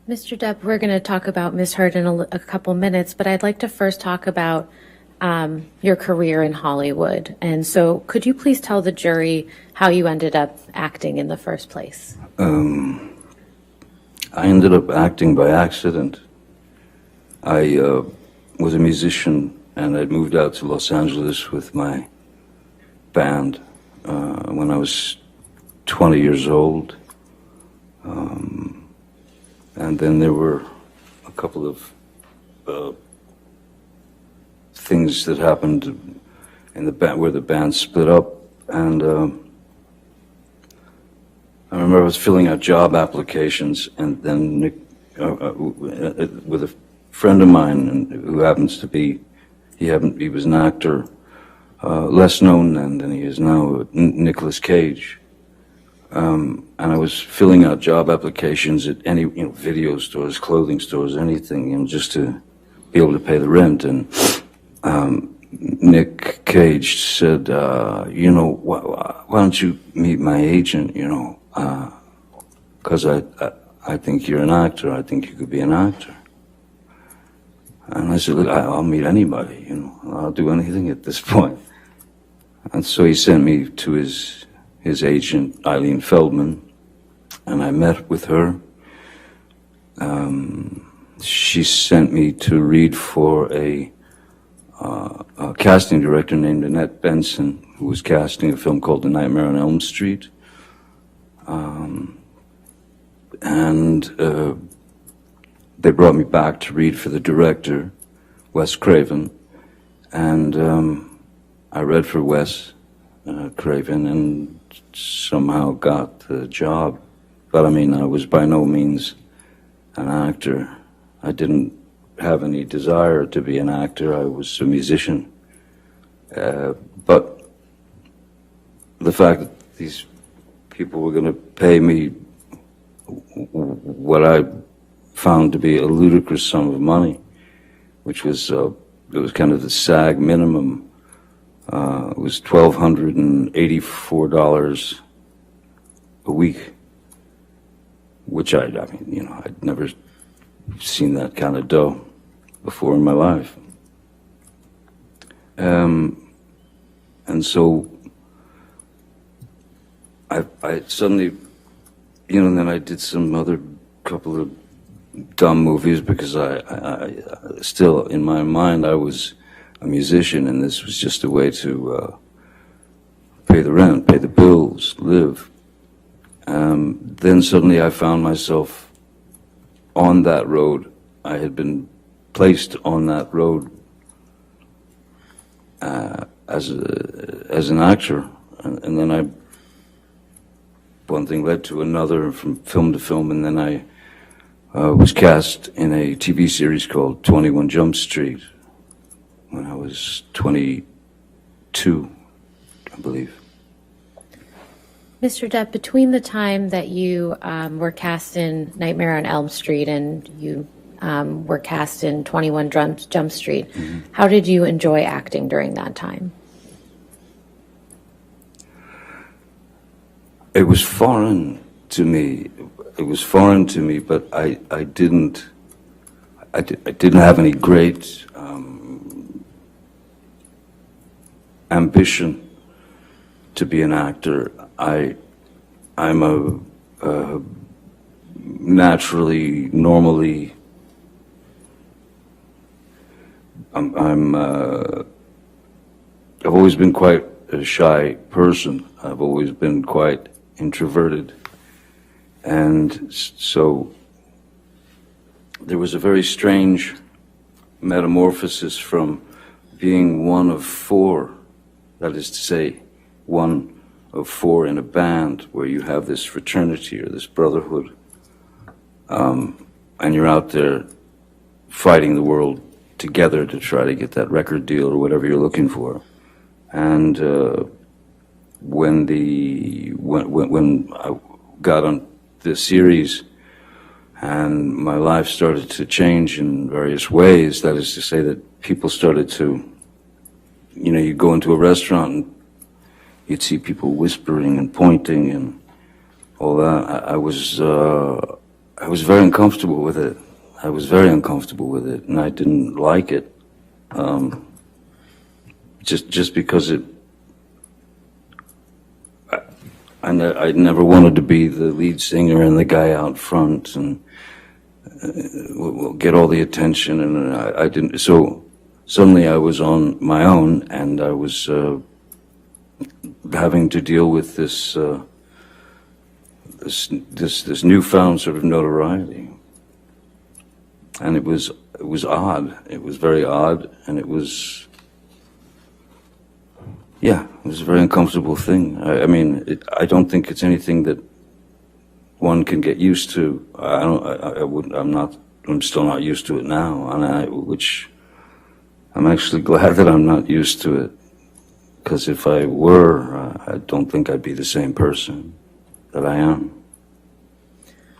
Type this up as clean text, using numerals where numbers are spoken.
Mr. Depp, we're going to talk about Miss Heard in a couple minutes, but I'd like to first talk about your career in Hollywood. And so could you please tell the jury how you ended up acting in the first place? I ended up acting by accident. I was a musician, and I'd moved out to Los Angeles with my band when I was 20 years old. And then there were a couple of things that happened in the band where the band split up, and I remember I was filling out job applications, and then Nick, with a friend of mine who happens to be, he was an actor, less known then than he is now, Nicolas Cage. And I was filling out job applications at any, video stores, clothing stores, anything, just to be able to pay the rent. And Nick Cage said, why don't you meet my agent, because I think you're an actor. I think you could be an actor. And I said, look, I'll meet anybody, I'll do anything at this point. And so he sent me to his agent, Eileen Feldman, and I met with her. She sent me to read for a casting director named Annette Benson, who was casting a film called The Nightmare on Elm Street. They brought me back to read for the director, Wes Craven, and I read for Wes Craven and somehow got the job. But I was by no means an actor. I didn't have any desire to be an actor. I was a musician. But the fact that these people were going to pay me what I found to be a ludicrous sum of money, which was it was kind of the SAG minimum. It was $1,284 a week, which I'd never seen that kind of dough before in my life. And so I suddenly, and then I did some other couple of dumb movies because I still, in my mind, I was a musician, and this was just a way to pay the rent, pay the bills, live. Then suddenly I found myself on that road. I had been placed on that road as an actor, and then one thing led to another, from film to film, and then I was cast in a TV series called 21 Jump Street when I was 22, I believe. Mr. Depp, between the time that you were cast in Nightmare on Elm Street and you were cast in 21 Jump Street, how did you enjoy acting during that time? It was foreign to me. But I didn't have any great ambition to be an actor. I'm a normally, I've always been quite a shy person. I've always been quite introverted. And so there was a very strange metamorphosis from being one of four, that is to say, one of four in a band where you have this fraternity or this brotherhood, and you're out there fighting the world together to try to get that record deal or whatever you're looking for. And when I got on this series and my life started to change in various ways, that is to say that people started to, you go into a restaurant and you'd see people whispering and pointing and all that. I I was very uncomfortable with it. I was very uncomfortable with it, and I didn't like it. Just because I never wanted to be the lead singer and the guy out front and get all the attention, and I didn't. So suddenly I was on my own, and I was having to deal with this newfound sort of notoriety, and it was odd. It was very odd, and it was. Yeah, it was a very uncomfortable thing. I mean, I don't think it's anything that one can get used to. I'm still not used to it now, and which I'm actually glad that I'm not used to it. Because if I were, I don't think I'd be the same person that I am.